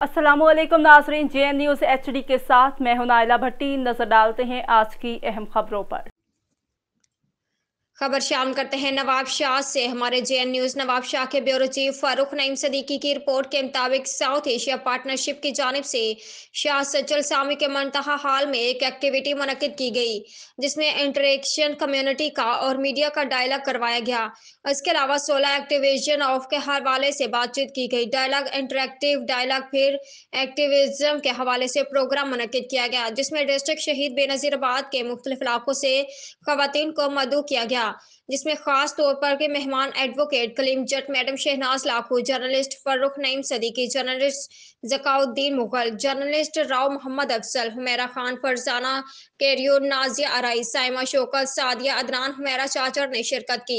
अस्सलाम वालेकुम नाज़रीन, JN न्यूज़ HD के साथ मैं हूं नाइला भट्टी। नजर डालते हैं आज की अहम खबरों पर। खबर शाम करते हैं नवाब शाह से। हमारे JN न्यूज नवाब शाह के ब्यूरो चीफ फारूक नईम सदीकी की रिपोर्ट के मुताबिक साउथ एशिया पार्टनरशिप की जानिब से शाह सज्जल सामी के मुंतहा हाल में एक एक्टिविटी मुनक्किद की गई, जिसमें इंटरेक्शन कम्युनिटी का और मीडिया का डायलॉग करवाया गया। इसके अलावा 16 एक्टिविजन ऑफ के हवाले से बातचीत की गई। डायलॉग इंटरेक्टिव डायलॉग फिर एक्टिविज्म के हवाले से प्रोग्राम मुनक्किद किया गया, जिसमें डिस्ट्रिक्ट शहीद बेनज़ीराबाद के मुख्तलिफ इलाकों से खवातीन को मदऊ किया गया, जिसमें खास तौर पर के मेहमान advocate Kaleem Jat, madam Shahnaz Lakhu, journalist Farrukh Naeem Siddiqui, journalist Zakauddin Mughal, journalist Rao Mohammad Afzal, Humaira Khan, Farzana कैरियर, नाजिया अराई, साइमा शौकत, सादिया अदनान, हुमैरा चाचर ने शिरकत की।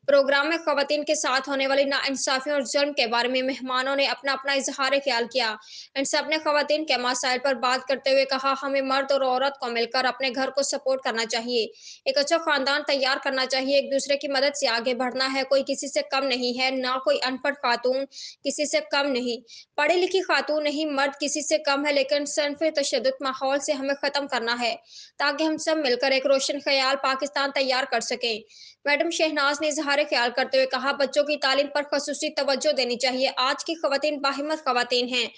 प्रोग्राम में खवातीन के साथ होने वाली नाइंसाफियों और जुल्म के बारे में मेहमानों ने अपना अपना इजहार ख्याल किया। इन सब ने खवातीन के मसाइल पर बात करते हुए कहा, हमें मर्द और औरत को मिलकर अपने घर को सपोर्ट करना चाहिए, एक अच्छा खानदान तैयार करना चाहिए, एक दूसरे की मदद से आगे बढ़ना है। कोई किसी से कम नहीं है, ना कोई अनपढ़ खातून किसी से कम नहीं, पढ़ी लिखी खातून नहीं, मर्द किसी से कम है, लेकिन सनफ तशद्दुद माहौल से हमें ख़त्म करना है, ताकि हम सब मिलकर एक रोशन ख्याल पाकिस्तान तैयार कर सकें। मैडम शहनाज ने इजहार ख्याल करते हुए कहा, बच्चों की तालीम पर खसूसी तवज्जो देनी चाहिए। आज की खवातीन बाहिम्मत खवातीन हैं।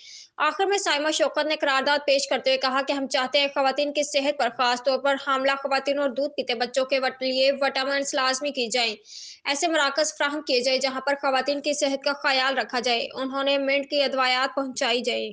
आखिर में साइमा शौकत ने करारदाद पेश करते हुए कहा कि हम चाहते हैं खवातीन की सेहत पर, खास तौर पर हामला खवातीन और दूध पीते बच्चों के लिए विटामिन लाजमी की जाए, ऐसे मराकज फ्राहम किए जाए जहाँ पर खवातीन की सेहत का ख्याल रखा जाए। उन्होंने मिंट की अदवायात पहुँचाई जाए।